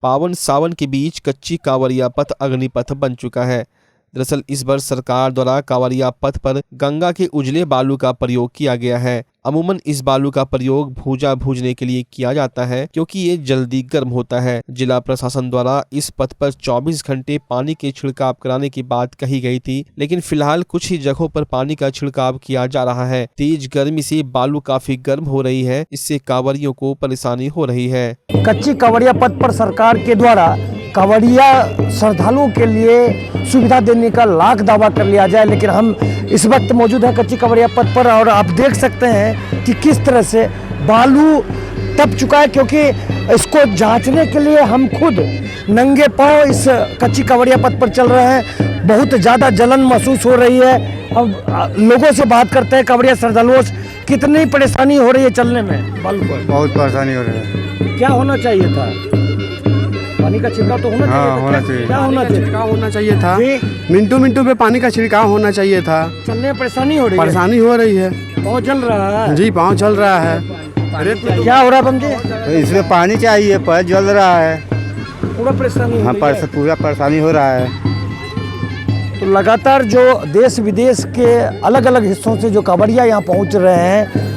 पावन सावन के बीच कच्ची कांवरिया पथ अग्निपथ बन चुका है। दरअसल इस बार सरकार द्वारा कांवरिया पथ पर गंगा के उजले बालू का प्रयोग किया गया है। अमूमन इस बालू का प्रयोग भूजा भूजने के लिए किया जाता है क्योंकि ये जल्दी गर्म होता है। जिला प्रशासन द्वारा इस पथ पर 24 घंटे पानी के छिड़काव कराने की बात कही गई थी, लेकिन फिलहाल कुछ ही जगहों पर पानी का छिड़काव किया जा रहा है। तेज गर्मी से बालू काफी गर्म हो रही है, इससे कांवरियों को परेशानी हो रही है। कच्ची कांवरिया पथ पर सरकार के द्वारा कांवरिया श्रद्धालुओं के लिए सुविधा देने का लाख दावा कर लिया जाए, लेकिन हम इस वक्त मौजूद है कच्ची कांवरिया पथ पर और आप देख सकते हैं कि किस तरह से बालू तप चुका है, क्योंकि इसको जांचने के लिए हम खुद नंगे पांव इस कच्ची कांवरिया पथ पर चल रहे हैं। बहुत ज़्यादा जलन महसूस हो रही है। अब लोगों से बात करते हैं, कांवरिया श्रद्धालुओं से कितनी परेशानी हो रही है चलने में बालू पर? बहुत परेशानी हो रही है। क्या होना चाहिए था? पानी का छिड़काव तो होना चाहिए। होना चाहिए। क्या होना चाहिए? छिड़काव होना चाहिए था। मिनटों पे पानी का छिड़काव होना चाहिए था। चलने में परेशानी हो रही है। परेशानी हो रही है। पाँव जल रहा है। जी पाँव चल रहा है। क्या हो रहा है बमजी? तो इसमें पानी चाहिए, पैर जल रहा है। पूरा परेशानी हो रही है। पूरा परेशानी हो रहा है। तो लगातार जो देश विदेश के अलग अलग हिस्सों से जो कांवरिया यहाँ पहुँच रहे हैं,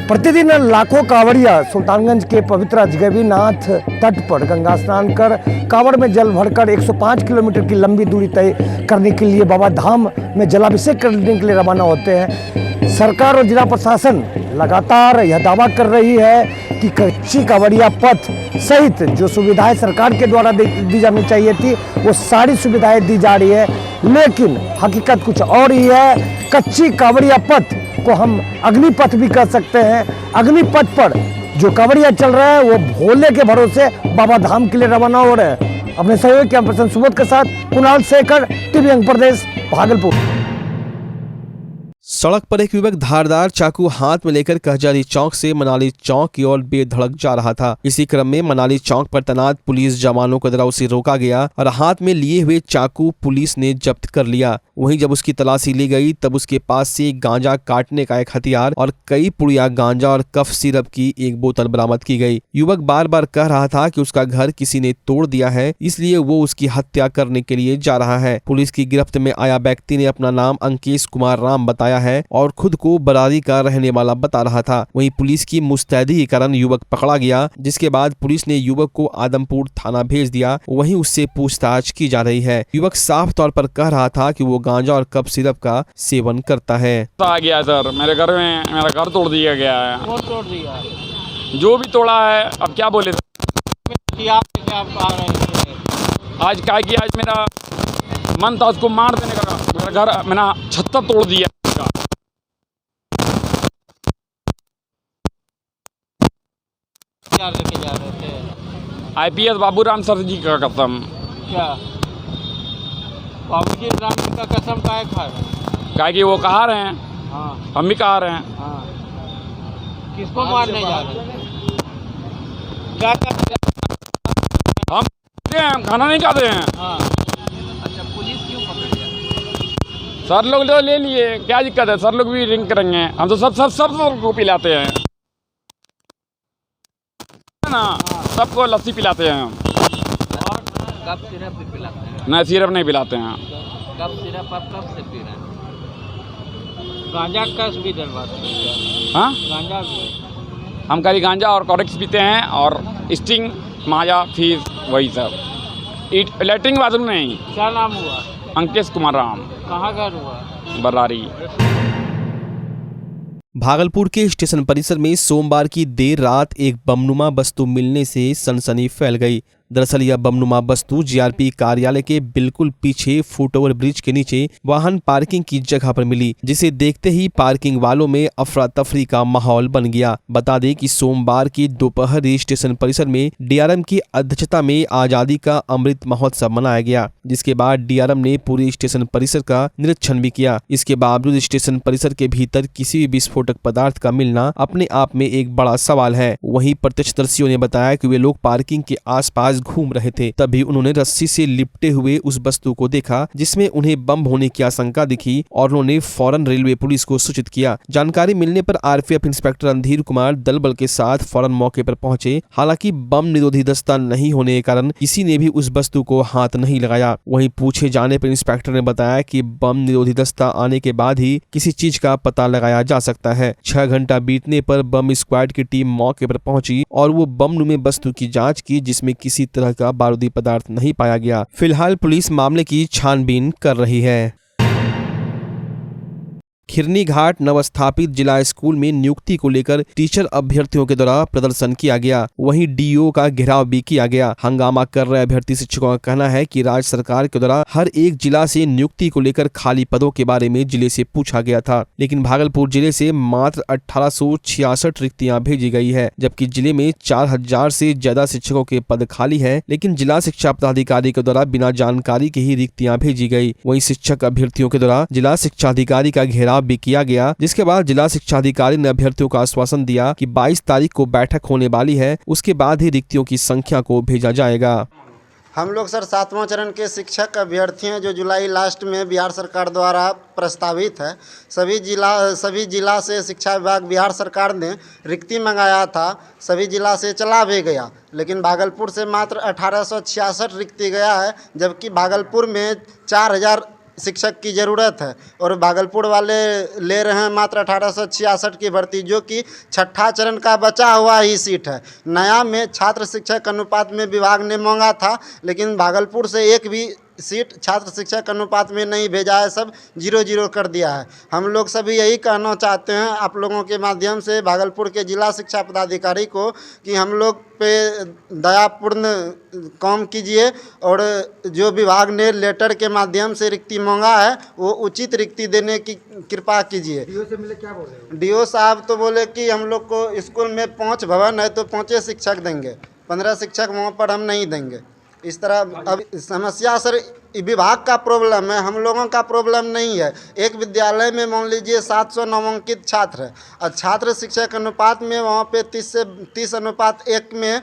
प्रतिदिन लाखों कांवरिया सुल्तानगंज के पवित्र अजगैबीनाथ तट पर गंगा स्नान कर कांवड़ में जल भरकर 105 किलोमीटर की लंबी दूरी तय करने के लिए बाबा धाम में जलाभिषेक करने के लिए रवाना होते हैं। सरकार और जिला प्रशासन लगातार यह दावा कर रही है कि कच्ची कांवरिया पथ सहित जो सुविधाएं सरकार के द्वारा दी जानी चाहिए थी वो सारी सुविधाएं दी जा रही है, लेकिन हकीकत कुछ और ही है। कच्ची कांवरिया पथ को हम अग्निपथ भी कह सकते हैं। अग्निपथ पर जो कांवरिया चल रहा है वो भोले के भरोसे बाबा धाम के लिए रवाना हो रहे हैं। अपने सहयोगी कैमरा पर्सन सुबोध के साथ कुणाल शेखर, टीवी यंग प्रदेश, भागलपुर। सड़क पर एक युवक धारदार चाकू हाथ में लेकर कहजारी चौक से मनाली चौक की ओर बेधड़क जा रहा था। इसी क्रम में मनाली चौक पर तैनात पुलिस जवानों के द्वारा उसे रोका गया और हाथ में लिए हुए चाकू पुलिस ने जब्त कर लिया। वहीं जब उसकी तलाशी ली गई तब उसके पास से गांजा काटने का एक हथियार और कई पुड़िया गांजा और कफ सिरप की एक बोतल बरामद की गई। युवक बार बार कह रहा था कि उसका घर किसी ने तोड़ दिया है, इसलिए वो उसकी हत्या करने के लिए जा रहा है। पुलिस की गिरफ्त में आया व्यक्ति ने अपना नाम अंकेश कुमार राम बताया है और खुद को बरारी का रहने वाला बता रहा था। वहीं पुलिस की मुस्तैदी के कारण युवक पकड़ा गया, जिसके बाद पुलिस ने युवक को आदमपुर थाना भेज दिया। वहीं उससे पूछताछ की जा रही है। युवक साफ तौर पर कह रहा था कि वो गांजा और कफ सिरप का सेवन करता है। आ गया सर, मेरे घर में मेरा घर तोड़ दिया गया है। कौन तोड़ दिया? जो भी तोड़ा है, अब क्या बोले। आज क्या किया, आज मेरा मन था उसको मार देने का। मेरा घर, मैंने छत्ता तोड़ दिया। लेके जा रहे थे IPS बाबूराम सर जी का कसम। क्या बाबूजी राम जी का कसम का है खा रहे? क्या कि वो कहा रहे हैं। हाँ हम भी कहा रहे हैं। हाँ किसको मारने जा रहे हैं? क्या हम खाना नहीं खाते हैं। हाँ अच्छा, पुलिस क्यों पकड़ लिया? सर लोग तो ले लिए, क्या दिक्कत है। सर लोग भी ड्रिंक करेंगे, हम तो सब को पिलाते हैं ना, सबको लस्सी पिलाते हैं हम। और कब सिरप भी पिलाते हैं? नहीं, सिरप नहीं पिलाते हैं। कब सिरप आप कब से पी रहे हैं? गांजा कस भी डलवाते हैं? हाँ, गांजा भी? हम खाली गांजा और कॉरेक्स पीते हैं और स्टिंग, माजा, फीस, वही सब। लैट्रिन बाथरूम नहीं। क्या नाम हुआ? अंकेश कुमार राम। कहाँ घर हुआ? बरारी। भागलपुर के स्टेशन परिसर में सोमवार की देर रात एक बमनुमा वस्तु मिलने से सनसनी फैल गई। दरअसल यह बमनुमा वस्तु जीआरपी कार्यालय के बिल्कुल पीछे फुटओवर ब्रिज के नीचे वाहन पार्किंग की जगह पर मिली, जिसे देखते ही पार्किंग वालों में अफरा तफरी का माहौल बन गया। बता दें कि सोमवार की दोपहर स्टेशन परिसर में डीआरएम की अध्यक्षता में आजादी का अमृत महोत्सव मनाया गया, जिसके बाद डीआरएम ने पूरे स्टेशन परिसर का निरीक्षण भी किया। इसके बावजूद स्टेशन परिसर के भीतर किसी भी विस्फोटक पदार्थ का मिलना अपने आप में एक बड़ा सवाल है। वहीं प्रत्यक्षदर्शियों ने बताया कि वे लोग पार्किंग के आसपास आसपास घूम रहे थे। तभी उन्होंने रस्सी से लिपटे हुए उस वस्तु को देखा जिसमें उन्हें बम होने की आशंका दिखी और उन्होंने फौरन रेलवे पुलिस को सूचित किया। जानकारी मिलने पर आरपीएफ इंस्पेक्टर रणधीर कुमार दल बल के साथ फौरन मौके पर पहुंचे। हालांकि बम निरोधी दस्ता नहीं होने के कारण किसी ने भी उस वस्तु को हाथ नहीं लगाया। वहीं पूछे जाने पर इंस्पेक्टर ने बताया कि बम निरोधी दस्ता आने के बाद ही किसी चीज का पता लगाया जा सकता है। 6 घंटा बीतने पर बम स्क्वाड की टीम मौके पर पहुंची और वो बम नुमे वस्तु की जांच की जिसमें किसी तरह का बारूदी पदार्थ नहीं पाया गया। फिलहाल पुलिस मामले की छानबीन कर रही है। खिरनी घाट नवस्थापित जिला स्कूल में नियुक्ति को लेकर टीचर अभ्यर्थियों के द्वारा प्रदर्शन किया गया। वहीं डीओ का घेराव भी किया गया। हंगामा कर रहे अभ्यर्थी शिक्षकों का कहना है कि राज्य सरकार के द्वारा हर एक जिला से नियुक्ति को लेकर खाली पदों के बारे में जिले से पूछा गया था, लेकिन भागलपुर जिले से मात्र 1866 रिक्तियां भेजी गई है, जबकि जिले में 4000 से ज्यादा शिक्षकों के पद खाली है, लेकिन जिला शिक्षा पदाधिकारी के द्वारा बिना जानकारी के ही रिक्तियां भेजी गई। वहीं शिक्षक अभ्यर्थियों के द्वारा जिला शिक्षा अधिकारी का घेराव भी किया गया, जिसके बाद जिला शिक्षा अधिकारी ने अभ्यर्थियों को आश्वासन दिया कि 22 तारीख को बैठक होने वाली है, उसके बाद ही रिक्तियों की संख्या को भेजा जाएगा। हम लोग सर 7वां चरण के शिक्षक अभ्यर्थी हैं जो जुलाई लास्ट में बिहार सरकार द्वारा प्रस्तावित है। सभी जिला से शिक्षा विभाग बिहार सरकार ने रिक्ति मंगाया था, सभी जिला से चला भी गया, लेकिन भागलपुर से मात्र 1866 रिक्ति गया है, जबकि भागलपुर में 4000 शिक्षक की ज़रूरत है और भागलपुर वाले ले रहे हैं मात्र 1866 की भर्ती, जो कि 6ठा चरण का बचा हुआ ही सीट है। नया में छात्र शिक्षक अनुपात में विभाग ने मांगा था, लेकिन भागलपुर से एक भी सीट छात्र शिक्षक अनुपात में नहीं भेजा है, सब 0-0 कर दिया है। हम लोग सभी यही कहना चाहते हैं आप लोगों के माध्यम से भागलपुर के जिला शिक्षा पदाधिकारी को कि हम लोग पे दयापूर्ण काम कीजिए और जो विभाग ने लेटर के माध्यम से रिक्ति मांगा है वो उचित रिक्ति देने की कृपा कीजिए। डीओ से मिले क्या बोल रहे हैं? डीओ साहब तो बोले कि हम लोग को स्कूल में 5 भवन है तो 5 शिक्षक देंगे, 15 शिक्षक वहाँ पर हम नहीं देंगे। इस तरह अब समस्या सर विभाग का प्रॉब्लम है, हम लोगों का प्रॉब्लम नहीं है। एक विद्यालय में मान लीजिए 700 नामांकित छात्र है और छात्र शिक्षक अनुपात में वहाँ पे 30:1 में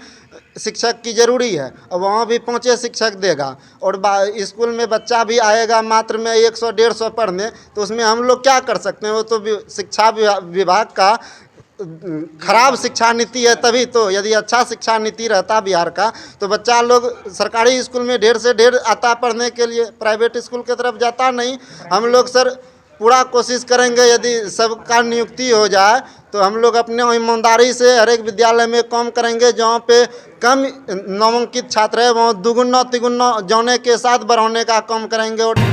शिक्षक की ज़रूरी है और वहाँ भी 5 शिक्षक देगा और स्कूल में बच्चा भी आएगा मात्र में 100-150 पढ़ने, तो उसमें हम लोग क्या कर सकते हैं? वो तो शिक्षा विभाग का खराब शिक्षा नीति है। तभी तो यदि अच्छा शिक्षा नीति रहता बिहार का तो बच्चा लोग सरकारी स्कूल में ढेर से ढेर आता पढ़ने के लिए, प्राइवेट स्कूल की तरफ जाता नहीं। हम लोग सर पूरा कोशिश करेंगे, यदि सबका नियुक्ति हो जाए तो हम लोग अपने ईमानदारी से हर एक विद्यालय में काम करेंगे। जहाँ पे कम नामांकित छात्र है वहाँ दुगुना तिगुना जाने के साथ बढ़ाने का काम करेंगे। और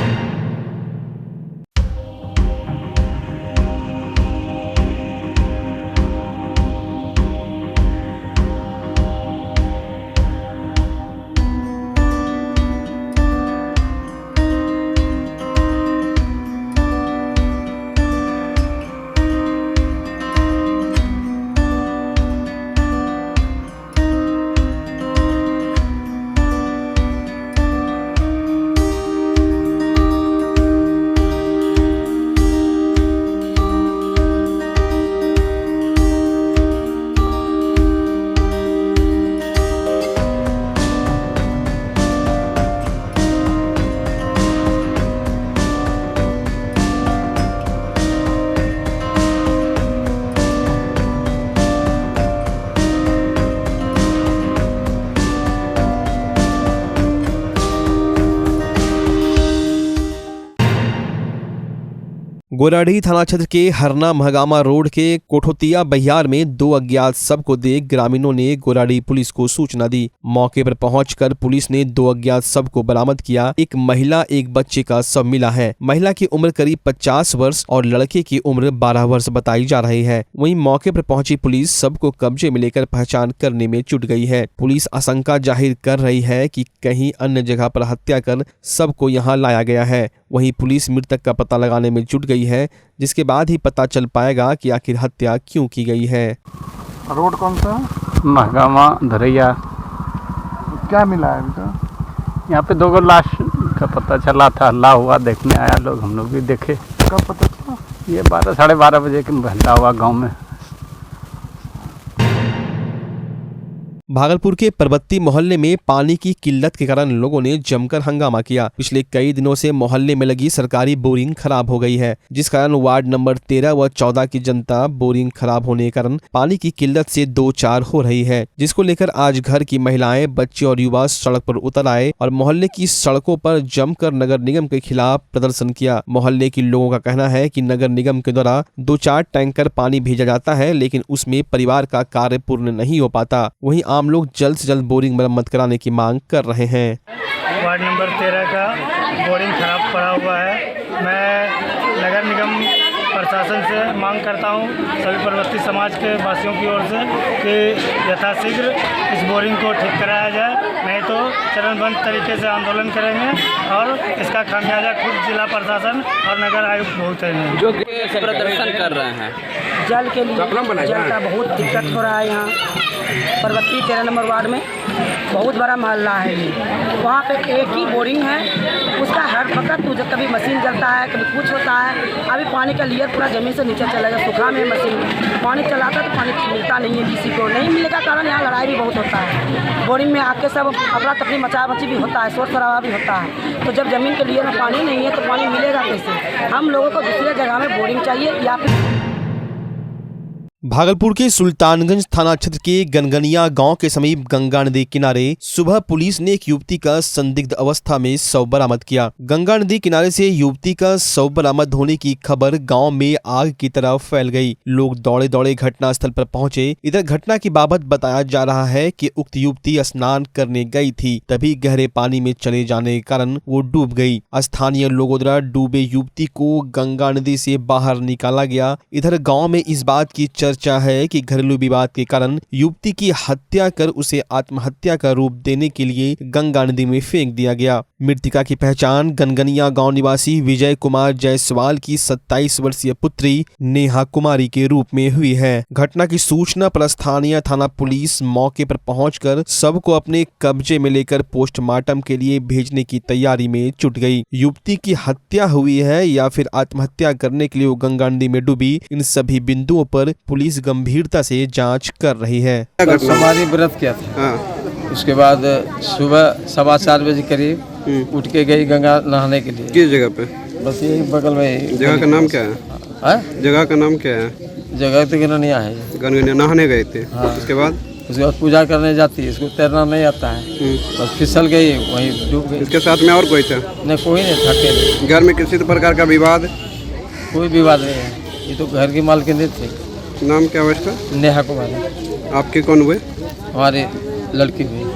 गोराडीह थाना क्षेत्र के हरना महगामा रोड के कोठोतिया बहियार में 2 अज्ञात शव को देख ग्रामीणों ने गोराडीह पुलिस को सूचना दी। मौके पर पहुंचकर पुलिस ने 2 अज्ञात शव को बरामद किया। एक महिला, एक बच्चे का शव मिला है। महिला की उम्र करीब 50 वर्ष और लड़के की उम्र 12 वर्ष बताई जा रही है। वहीं मौके पर पहुंची पुलिस शव को कब्जे में लेकर पहचान करने में जुट गई है। पुलिस आशंका जाहिर कर रही है कि कहीं अन्य जगह पर हत्या कर शव को यहाँ लाया गया है। वहीं पुलिस मृतक का पता लगाने में जुट गई है, जिसके बाद ही पता चल पाएगा कि आखिर हत्या क्यों की गई है। रोड कौन सा? महगामा धरैया। क्या मिला है अभी तक? यहाँ पे 2 लाश का पता चला था, हल्ला हुआ, देखने आया लोग, हम लोग भी देखे। कब पता चला? ये 12-12:30 बजे के हल्ला हुआ गाँव में। भागलपुर के परबत्ती मोहल्ले में पानी की किल्लत के कारण लोगों ने जमकर हंगामा किया। पिछले कई दिनों से मोहल्ले में लगी सरकारी बोरिंग खराब हो गई है, जिस कारण वार्ड नंबर 13 व 14 की जनता बोरिंग खराब होने के कारण पानी की किल्लत से दो चार हो रही है, जिसको लेकर आज घर की महिलाएं, बच्चे और युवा सड़क पर उतर आए और मोहल्ले की सड़कों पर जमकर नगर निगम के खिलाफ प्रदर्शन किया। मोहल्ले के लोगों का कहना है कि नगर निगम के द्वारा 2-4 टैंकर पानी भेजा जाता है, लेकिन उसमें परिवार का कार्य पूर्ण नहीं हो पाता। वहीं आम लोग जल्द से जल्द बोरिंग मरम्मत कराने की मांग कर रहे हैं। वार्ड नंबर 13 का बोरिंग खराब पड़ा हुआ है। मैं नगर निगम प्रशासन से मांग करता हूं, सभी परबत्ती समाज के वासियों की ओर से, कि यथाशीघ्र इस बोरिंग को ठीक कराया जाए, नहीं तो चरणबद्ध तरीके से आंदोलन करेंगे और इसका खामियाजा खुद जिला प्रशासन और नगर आयुक्त भुगतेंगे। जो प्रदर्शन कर रहे हैं जल के लिए, जल का बहुत दिक्कत हो रहा है। यहाँ परबत्ती 13 नंबर वार्ड में बहुत बड़ा मोहल्ला है ये, वहाँ पे एक ही बोरिंग है, उसका हर वक्त कभी मशीन जलता है, कभी कुछ होता है। अभी पानी का लेयर पूरा ज़मीन से नीचे चलेगा, सूखा में मशीन पानी चलाता तो पानी मिलता नहीं है किसी को, नहीं मिलने का कारण यहाँ लड़ाई भी बहुत होता है। बोरिंग में आके सब अफरा तफरी मचा मची भी होता है, शोर शराबा भी होता है। तो जब ज़मीन के लेयर में पानी नहीं है तो पानी मिलेगा कैसे? हम लोगों को दूसरे जगह में बोरिंग चाहिए या फिर। भागलपुर के सुल्तानगंज थाना क्षेत्र के गनगनिया गांव के समीप गंगा नदी किनारे सुबह पुलिस ने एक युवती का संदिग्ध अवस्था में शव बरामद किया। गंगा नदी किनारे से युवती का शव बरामद होने की खबर गांव में आग की तरह फैल गई। लोग दौड़े दौड़े घटनास्थल पर पहुंचे। इधर घटना की बाबत बताया जा रहा है कि उक्त युवती स्नान करने गई थी, तभी गहरे पानी में चले जाने के कारण वो डूब गई। स्थानीय लोगों द्वारा डूबे युवती को गंगा नदी से बाहर निकाला गया। इधर गाँव में इस बात की चर्चा है कि घरेलू विवाद के कारण युवती की हत्या कर उसे आत्महत्या का रूप देने के लिए गंगा नदी में फेंक दिया गया। मृतका की पहचान गनगनिया गांव निवासी विजय कुमार जायसवाल की 27 वर्षीय पुत्री नेहा कुमारी के रूप में हुई है। घटना की सूचना पर स्थानीय थाना पुलिस मौके पर पहुंचकर शव को अपने कब्जे में लेकर पोस्टमार्टम के लिए भेजने की तैयारी में जुट गई। युवती की हत्या हुई है या फिर आत्महत्या करने के लिए वो गंगा नदी में डूबी, इन सभी बिंदुओं पर पुलिस गंभीरता से जांच कर रही है। सोमवारी व्रत किया था, उसके बाद सुबह 4:15 बजे करीब उठ के गई गंगा नहाने के लिए। किस जगह पे? बस यही बगल में। जगह का नाम क्या है? जगह का नाम क्या है? जगह तो गनगनिया है। गनगनिया नहाने गए थे। उसके बाद पूजा करने जाती है, इसको तैरना नहीं आता है, बस फिसल गई, वहीं डूब गई। इसके साथ में और कोई था? नहीं, कोई नहीं था, अकेले। घर में किसी प्रकार का विवाद? कोई विवाद नहीं है, ये तो घर की मालकिन थी। नाम क्या हुआ इसका? नेहा कुमारी। आपके कौन हुए? हमारी लड़की हुई।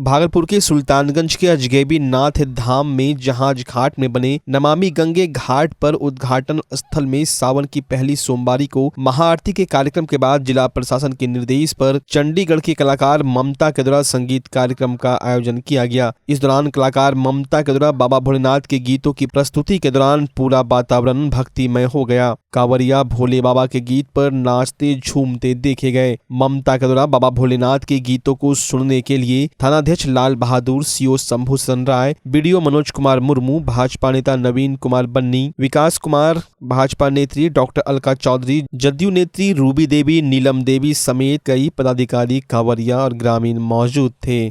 भागलपुर के सुल्तानगंज के अजगैबी नाथ धाम में जहाज घाट में बने नमामि गंगे घाट पर उद्घाटन स्थल में सावन की पहली सोमवारी को महाआरती के कार्यक्रम के बाद जिला प्रशासन के निर्देश पर चंडीगढ़ के कलाकार ममता के द्वारा संगीत कार्यक्रम का आयोजन किया गया। इस दौरान कलाकार ममता के द्वारा बाबा भोलेनाथ के गीतों की प्रस्तुति के दौरान पूरा वातावरण भक्तिमय हो गया। कांवरिया भोले बाबा के गीत पर नाचते झूमते देखे गए। ममता के द्वारा बाबा भोलेनाथ के गीतों को सुनने के लिए थानाध्यक्ष लाल बहादुर, सीओ शंभू सन राय, बीडीओ मनोज कुमार मुर्मू, भाजपा नेता नवीन कुमार बन्नी, विकास कुमार, भाजपा नेत्री डॉक्टर अलका चौधरी, जदयू नेत्री रूबी देवी, नीलम देवी समेत कई पदाधिकारी, कांवरिया और ग्रामीण मौजूद थे।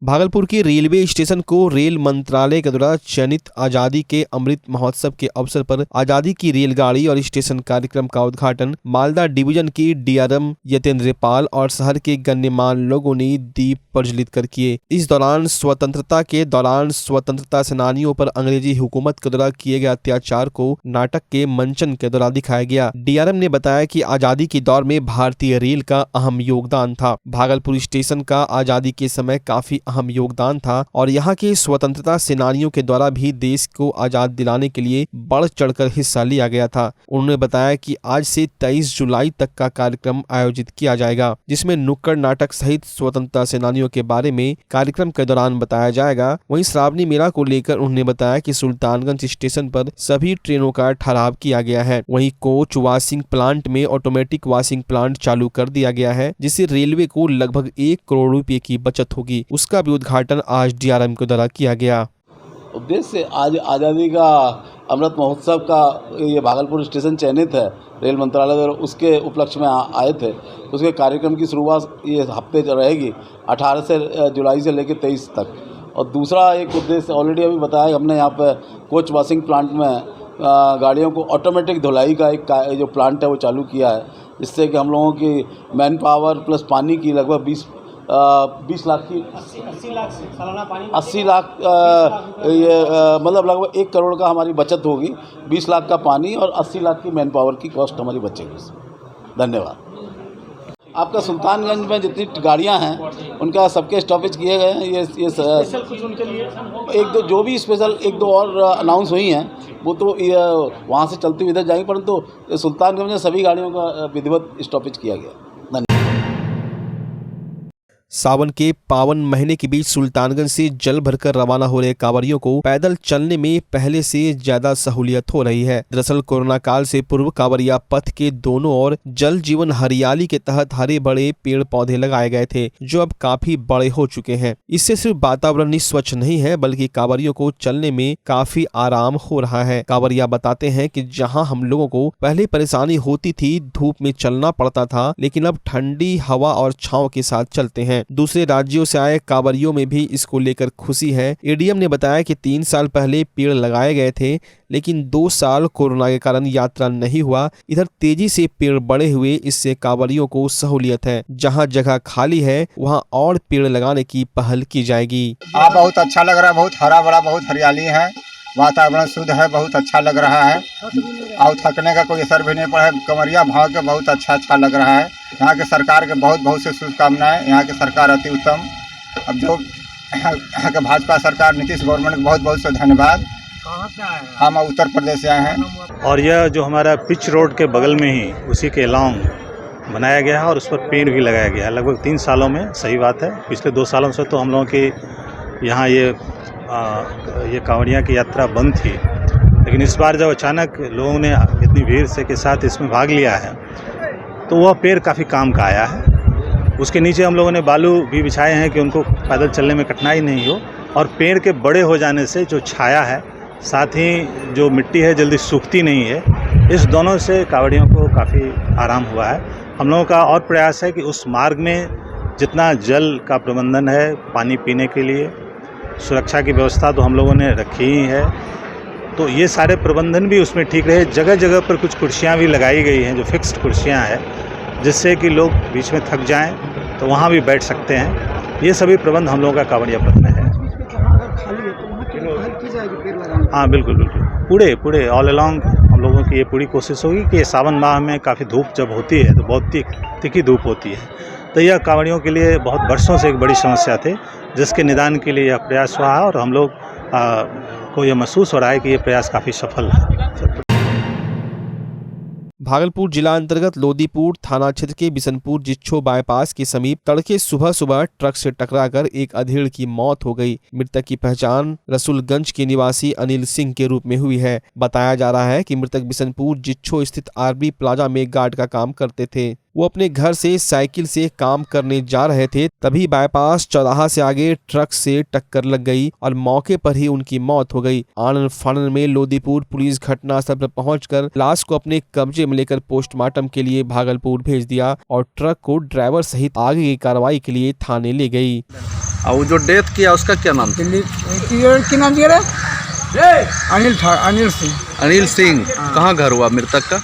भागलपुर के रेलवे स्टेशन को रेल मंत्रालय के द्वारा चयनित आजादी के अमृत महोत्सव के अवसर पर आजादी की रेलगाड़ी और स्टेशन कार्यक्रम का उद्घाटन मालदा डिवीजन के डीआरएम यतेंद्र पाल और शहर के गण्यमान्य लोगों ने दीप प्रज्वलित कर किए। इस दौरान स्वतंत्रता के दौरान स्वतंत्रता सेनानियों पर अंग्रेजी हुकूमत के द्वारा किए गए अत्याचार को नाटक के मंचन के द्वारा दिखाया गया। डीआरएम ने बताया कि आजादी के दौर में भारतीय रेल का अहम योगदान था। भागलपुर स्टेशन का आजादी के समय काफी अहम योगदान था और यहाँ के स्वतंत्रता सेनानियों के द्वारा भी देश को आजाद दिलाने के लिए बढ़ चढ़कर हिस्सा लिया गया था। उन्होंने बताया कि आज से 23 जुलाई तक का कार्यक्रम आयोजित किया जाएगा, जिसमें नुक्कड़ नाटक सहित स्वतंत्रता सेनानियों के बारे में कार्यक्रम के दौरान बताया जाएगा। वहीं श्रावणी मेला को लेकर उन्होंने बताया कि सुल्तानगंज स्टेशन पर सभी ट्रेनों का ठहराव किया गया है। वहीं कोच वॉशिंग प्लांट में ऑटोमेटिक वॉशिंग प्लांट चालू कर दिया गया है, जिससे रेलवे को लगभग 1 करोड़ रुपए की बचत होगी। उसका भी उद्घाटन आज डीआरएम के द्वारा किया गया। उद्देश्य आज आज़ादी का अमृत महोत्सव का ये भागलपुर स्टेशन चयनित है रेल मंत्रालय द्वारा, उसके उपलक्ष्य में आए थे। उसके कार्यक्रम की शुरुआत ये हफ्ते रहेगी 18 जुलाई से लेकर 23 तक। और दूसरा एक उद्देश्य ऑलरेडी अभी बताया, हमने यहाँ पर कोच वॉशिंग प्लांट में गाड़ियों को ऑटोमेटिक धुलाई का एक जो प्लांट है वो चालू किया है, जिससे कि हम लोगों की मैन पावर प्लस पानी की लगभग 20 लाख की 80 लाख ये मतलब लगभग 1 करोड़ का हमारी बचत होगी। 20 लाख का पानी और 80 लाख की मैन पावर की कॉस्ट हमारी बचेगी। धन्यवाद। आपका सुल्तानगंज में जितनी गाड़ियां हैं उनका सबके स्टॉपेज किए गए हैं। ये स्पेशल कुछ उनके लिए एक दो जो भी स्पेशल 1-2 और अनाउंस हुई हैं वो तो वहाँ से चलती हुई इधर जाएंगी, परंतु सुल्तानगंज में सभी गाड़ियों का विधिवत स्टॉपेज किया गया। सावन के पावन महीने के बीच सुल्तानगंज से जल भरकर रवाना हो रहे कांवरियों को पैदल चलने में पहले से ज्यादा सहूलियत हो रही है। दरअसल कोरोना काल से पूर्व कांवरिया पथ के दोनों ओर जल जीवन हरियाली के तहत हरे बड़े पेड़ पौधे लगाए गए थे, जो अब काफी बड़े हो चुके हैं। इससे सिर्फ वातावरण ही स्वच्छ नहीं है, बल्कि कांवरियों को चलने में काफी आराम हो रहा है। कांवरिया बताते हैं कि जहां हम लोगों को पहले परेशानी होती थी, धूप में चलना पड़ता था, लेकिन अब ठंडी हवा और छांव के साथ चलते हैं। दूसरे राज्यों से आए कांवरियों में भी इसको लेकर खुशी है। एडीएम ने बताया कि 3 साल पहले पेड़ लगाए गए थे, लेकिन 2 साल कोरोना के कारण यात्रा नहीं हुआ। इधर तेजी से पेड़ बड़े हुए, इससे कांवरियों को सहूलियत है। जहां जगह खाली है वहां और पेड़ लगाने की पहल की जाएगी। बहुत अच्छा लग रहा है, बहुत हरा भरा, बहुत हरियाली है, वातावरण शुद्ध है, बहुत अच्छा लग रहा है और थकने का कोई असर भी नहीं पड़ा है। कंवरिया भाव के बहुत अच्छा लग रहा है। यहाँ के सरकार के बहुत से शुभकामनाएं। यहाँ की सरकार अति उत्तम। अब जो यहाँ के भाजपा सरकार नीतीश गवर्नमेंट को बहुत से धन्यवाद। हम उत्तर प्रदेश से आए हैं। और यह जो हमारा पिच रोड के बगल में ही उसी के लॉन्ग बनाया गया है और उस पर पेड़ भी लगाया गया है लगभग 3 सालों में। सही बात है, पिछले 2 सालों से तो हम लोगों की यहाँ ये कांवड़िया की यात्रा बंद थी, लेकिन इस बार जब अचानक लोगों ने इतनी भीड़ से के साथ इसमें भाग लिया है तो वह पेड़ काफ़ी काम का आया है। उसके नीचे हम लोगों ने बालू भी बिछाए हैं कि उनको पैदल चलने में कठिनाई नहीं हो, और पेड़ के बड़े हो जाने से जो छाया है, साथ ही जो मिट्टी है जल्दी सूखती नहीं है। इस दोनों से कांवड़ियों को काफ़ी आराम हुआ है। हम लोगों का और प्रयास है कि उस मार्ग में जितना जल का प्रबंधन है, पानी पीने के लिए सुरक्षा की व्यवस्था तो हम लोगों ने रखी ही है, तो ये सारे प्रबंधन भी उसमें ठीक रहे। जगह जगह पर कुछ कुर्सियाँ भी लगाई गई हैं जो फिक्स्ड कुर्सियाँ हैं, जिससे कि लोग बीच में थक जाएं तो वहाँ भी बैठ सकते हैं। ये सभी प्रबंध हम लोगों का कांवड़िया पथ में है। हाँ बिल्कुल पूरे ऑल अलॉन्ग हम लोगों की ये पूरी कोशिश होगी कि सावन माह में काफ़ी धूप जब होती है तो बहुत तीखी धूप होती है, तो यह कांवड़ियों के लिए बहुत वर्षों से एक बड़ी समस्या थी, जिसके निदान के लिए यह प्रयास हुआ है और हम लोग को यह महसूस हो रहा है कि ये प्रयास काफ़ी सफल है। भागलपुर जिला अंतर्गत लोदीपुर थाना क्षेत्र के बिशनपुर जिच्छो बाईपास के समीप तड़के सुबह ट्रक से टकराकर एक अधेड़ की मौत हो गई। मृतक की पहचान रसूलगंज के निवासी अनिल सिंह के रूप में हुई है। बताया जा रहा है कि मृतक बिशनपुर जिच्छो स्थित आरबी प्लाजा में गार्ड का काम करते थे। वो अपने घर से साइकिल से काम करने जा रहे थे, तभी बाईपास चौराहा से आगे ट्रक से टक्कर लग गई और मौके पर ही उनकी मौत हो गई। आनन फानन में लोदीपुर पुलिस घटनास्थल पर पहुंचकर लाश को अपने कब्जे में लेकर पोस्टमार्टम के लिए भागलपुर भेज दिया और ट्रक को ड्राइवर सहित आगे की कार्रवाई के लिए थाने ले गई। और जो डेथ किया उसका क्या नाम था? क्या नाम दिया? अनिल सिंह। अनिल सिंह। कहाँ घर हुआ मृतक का?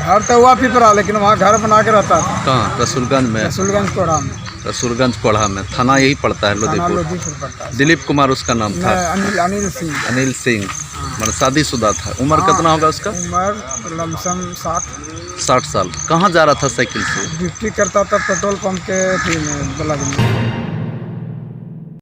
घर तो हुआ पिपरा, लेकिन वहाँ घर बना के रहता था। कहाँ? रसूलगंज में। रसूलगंज कोढ़ा में। थाना यही पड़ता है लोदीपुर। दिलीप कुमार उसका नाम था। अनिल सिंह। मतलब शादीशुदा था। उम्र कितना होगा उसका? उम्र लमसम 60 साल। कहाँ जा रहा था साइकिल से? ड्यूटी करता था पेट्रोल पंप के।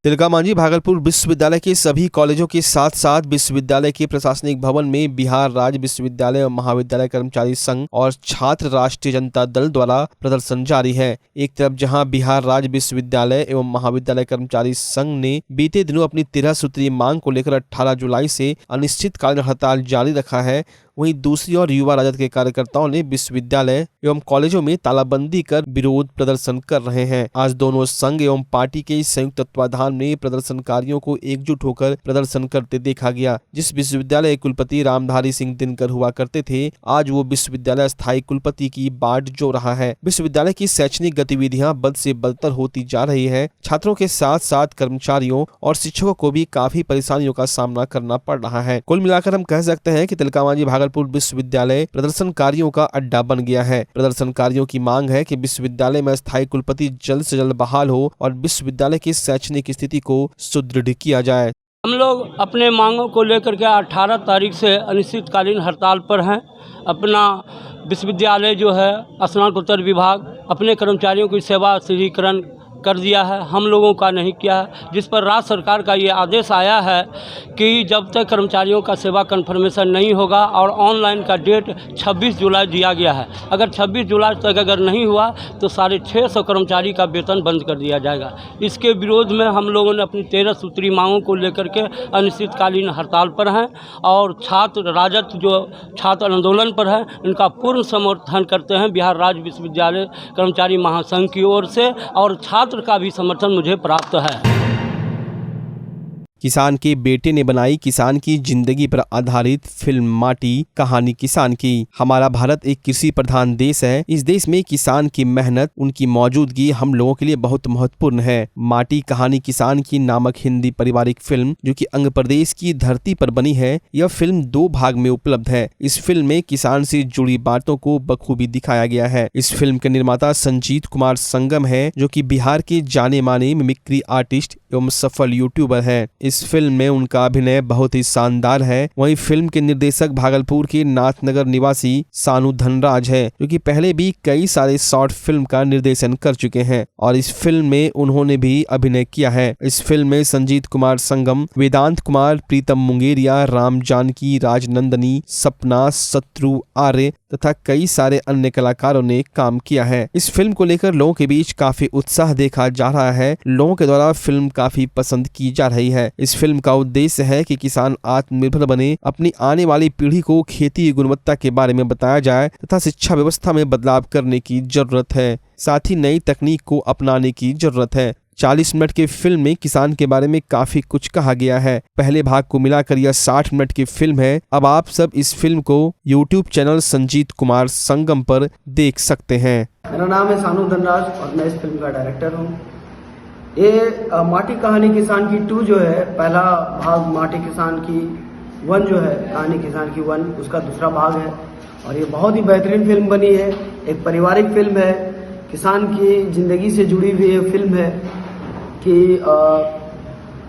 तिलका मांझी भागलपुर विश्वविद्यालय के सभी कॉलेजों के साथ साथ विश्वविद्यालय के प्रशासनिक भवन में बिहार राज्य विश्वविद्यालय एवं महाविद्यालय कर्मचारी संघ और छात्र राष्ट्रीय जनता दल द्वारा प्रदर्शन जारी है। एक तरफ जहां बिहार राज्य विश्वविद्यालय एवं महाविद्यालय कर्मचारी संघ ने बीते दिनों अपनी 13 सूत्रीय मांग को लेकर 18 जुलाई से अनिश्चितकालीन हड़ताल जारी रखा है, वहीं दूसरी ओर युवा राजद के कार्यकर्ताओं ने विश्वविद्यालय एवं कॉलेजों में तालाबंदी कर विरोध प्रदर्शन कर रहे हैं। आज दोनों संघ एवं पार्टी के संयुक्त तत्वाधान में प्रदर्शनकारियों को एकजुट होकर प्रदर्शन करते देखा गया। जिस विश्वविद्यालय कुलपति रामधारी सिंह दिनकर हुआ करते थे, आज वो विश्वविद्यालय स्थायी कुलपति की बाट जो रहा है। विश्वविद्यालय की शैक्षणिक गतिविधियां बद से बदतर होती जा रही है। छात्रों के साथ साथ कर्मचारियों और शिक्षकों को भी काफी परेशानियों का सामना करना पड़ रहा है। कुल मिलाकर हम कह सकते हैं कि तिलकामांझी भागलपुर विश्वविद्यालय प्रदर्शनकारियों का अड्डा बन गया है। प्रदर्शनकारियों की मांग है कि विश्वविद्यालय में स्थायी कुलपति जल्द से जल्द बहाल हो और विश्वविद्यालय की शैक्षणिक स्थिति को सुदृढ़ किया जाए। हम लोग अपने मांगों को लेकर के 18 तारीख से अनिश्चितकालीन हड़ताल पर हैं। अपना विश्वविद्यालय जो है स्नातकोत्तर विभाग अपने कर्मचारियों की सेवा स्थिरीकरण कर दिया है, हम लोगों का नहीं किया है, जिस पर राज्य सरकार का ये आदेश आया है कि जब तक कर्मचारियों का सेवा कन्फर्मेशन नहीं होगा और ऑनलाइन का डेट 26 जुलाई दिया गया है, अगर 26 जुलाई तक अगर नहीं हुआ तो 650 कर्मचारी का वेतन बंद कर दिया जाएगा। इसके विरोध में हम लोगों ने अपनी 13 सूत्री मांगों को लेकर के अनिश्चितकालीन हड़ताल पर हैं और छात्र राजद जो छात्र आंदोलन पर है इनका पूर्ण समर्थन करते हैं बिहार राज्य विश्वविद्यालय कर्मचारी महासंघ की ओर से, और छात्र का भी समर्थन मुझे प्राप्त है। किसान के बेटे ने बनाई किसान की जिंदगी पर आधारित फिल्म माटी, कहानी किसान की। हमारा भारत एक कृषि प्रधान देश है। इस देश में किसान की मेहनत, उनकी मौजूदगी हम लोगों के लिए बहुत महत्वपूर्ण है। माटी, कहानी किसान की नामक हिंदी पारिवारिक फिल्म जो कि अंग प्रदेश की धरती पर बनी है, यह फिल्म 2 भाग में उपलब्ध है। इस फिल्म में किसान से जुड़ी बातों को बखूबी दिखाया गया है। इस फिल्म के निर्माता संजीत कुमार संगम है, जो कि बिहार के जाने माने मिमिक्री आर्टिस्ट एवं सफल यूट्यूबर है। इस फिल्म में उनका अभिनय बहुत ही शानदार है। वहीं फिल्म के निर्देशक भागलपुर के नाथनगर निवासी सानू धनराज है, जो कि पहले भी कई सारे शॉर्ट फिल्म का निर्देशन कर चुके हैं और इस फिल्म में उन्होंने भी अभिनय किया है। इस फिल्म में संजीत कुमार संगम, वेदांत कुमार, प्रीतम मुंगेरिया, राम जानकी, राजनंदनी, सपना, शत्रु आर्य तथा कई सारे अन्य कलाकारों ने काम किया है। इस फिल्म को लेकर लोगों के बीच काफी उत्साह देखा जा रहा है। लोगों के द्वारा फिल्म काफी पसंद की जा रही है। इस फिल्म का उद्देश्य है कि किसान आत्मनिर्भर बने, अपनी आने वाली पीढ़ी को खेती की गुणवत्ता के बारे में बताया जाए तथा शिक्षा व्यवस्था में बदलाव करने की जरूरत है। साथ ही नई तकनीक को अपनाने की जरूरत है। 40 मिनट की फिल्म में किसान के बारे में काफी कुछ कहा गया है। पहले भाग को मिलाकर यह 60 मिनट की फिल्म है। अब आप सब इस फिल्म को YouTube चैनल संजीत कुमार संगम पर देख सकते हैं। मेरा नाम है सानू धनराज और मैं इस फिल्म का डायरेक्टर हूँ। ये माटी कहानी किसान की 2 जो है, पहला भाग माटी किसान की 1 जो है, कहानी किसान की 1 उसका दूसरा भाग है और ये बहुत ही बेहतरीन फिल्म बनी है। एक पारिवारिक फिल्म है, किसान की ज़िंदगी से जुड़ी हुई ये फिल्म है कि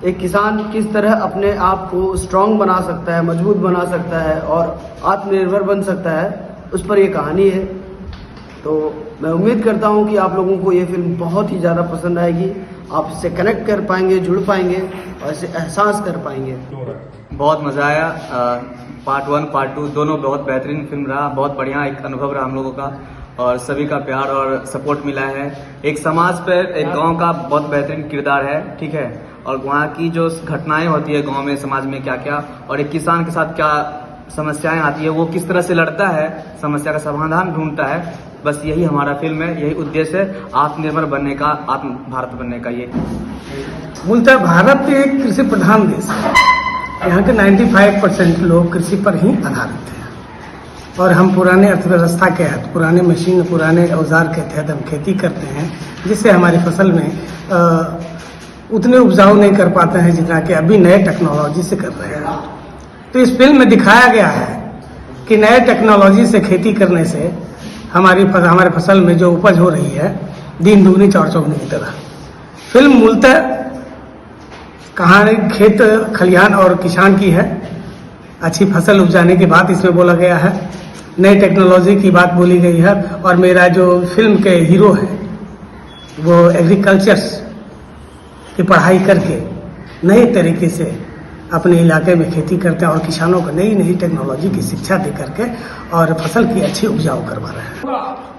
एक किसान किस तरह अपने आप को स्ट्रांग बना सकता है, मजबूत बना सकता है और आत्मनिर्भर बन सकता है, उस पर ये कहानी है। तो मैं उम्मीद करता हूँ कि आप लोगों को ये फिल्म बहुत ही ज़्यादा पसंद आएगी। आप इससे कनेक्ट कर पाएंगे, जुड़ पाएंगे और इसे एहसास कर पाएंगे। बहुत मज़ा आया। पार्ट 1 पार्ट 2 दोनों बहुत बेहतरीन फिल्म रहा। बहुत बढ़िया एक अनुभव रहा हम लोगों का और सभी का प्यार और सपोर्ट मिला है। एक समाज पर, एक गांव का बहुत बेहतरीन किरदार है, ठीक है, और वहाँ की जो घटनाएं होती है गांव में, समाज में क्या क्या, और एक किसान के साथ क्या समस्याएं आती है, वो किस तरह से लड़ता है, समस्या का समाधान ढूंढता है। बस यही हमारा फिल्म है, यही उद्देश्य है, आत्मनिर्भर बनने का, आत्म भारत बनने का। ये मूलतः भारत एक कृषि प्रधान देश है। यहाँ के 95% लोग कृषि पर ही आधारित हैं और हम पुराने अर्थव्यवस्था के तहत, पुराने मशीन, पुराने औजार के तहत हम खेती करते हैं, जिससे हमारी फसल में उतने उपजाऊ नहीं कर पाते हैं जितना कि अभी नए टेक्नोलॉजी से कर रहे हैं। तो इस फिल्म में दिखाया गया है कि नए टेक्नोलॉजी से खेती करने से हमारे फसल में जो उपज हो रही है, दिन दुगनी चार चौगुनी की तरह। फिल्म मूलतः कहानी खेत खलिहान और किसान की है। अच्छी फसल उपजाने की बात इसमें बोला गया है, नई टेक्नोलॉजी की बात बोली गई है और मेरा जो फिल्म के हीरो है वो एग्रीकल्चर्स की पढ़ाई करके नए तरीके से अपने इलाके में खेती करते हैं और किसानों को नई नई टेक्नोलॉजी की शिक्षा दे करके और फसल की अच्छी उपजाऊ करवा रहे हैं।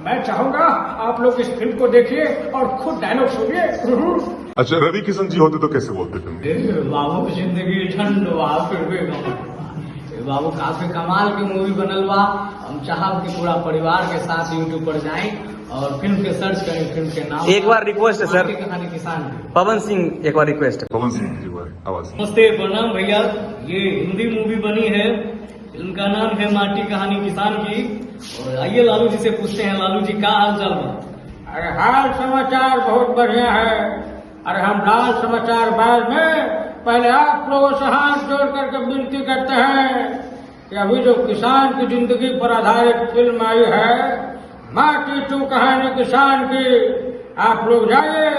मैं चाहूंगा आप लोग इस फिल्म को देखिए और खुद डायलॉग सुनिए। अच्छा, रवि किशन जी होते तो कैसे बोलते थे? बाबू की जिंदगी ठंड बाबू काफी कमाल की मूवी बनल बा। हम चाहब कि पूरा परिवार के साथ यूट्यूब पर जाएं और फिल्म के सर्च करें। फिल्म के नाम एक बार रिक्वेस्ट है सर, माटी कहानी किसान की। पवन सिंह एक बार रिक्वेस्ट है। पवन सिंह आवाज। नमस्ते, प्रणाम भैया। ये हिंदी मूवी बनी है, फिल्म का नाम है माटी कहानी किसान की। और आइए लालू जी से पूछते हैं, लालू जी क्या हाल चाल बा? अरे हाल समाचार बहुत बढ़िया है। अरे हम लाल समाचार बाद में पहले आप लोगों से हाथ जोड़ करके विनती करते हैं कि अभी जो किसान की जिंदगी पर आधारित फिल्म आई है माटी टू कहानी किसान की, आप लोग जाइए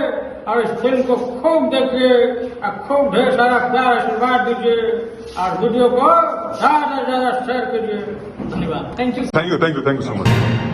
और इस फिल्म को खूब देखिए और खूब ढेर सारा प्यार आशीर्वाद दीजिए और वीडियो को ज्यादा से ज्यादा शेयर कीजिए। धन्यवाद। Thank you so much.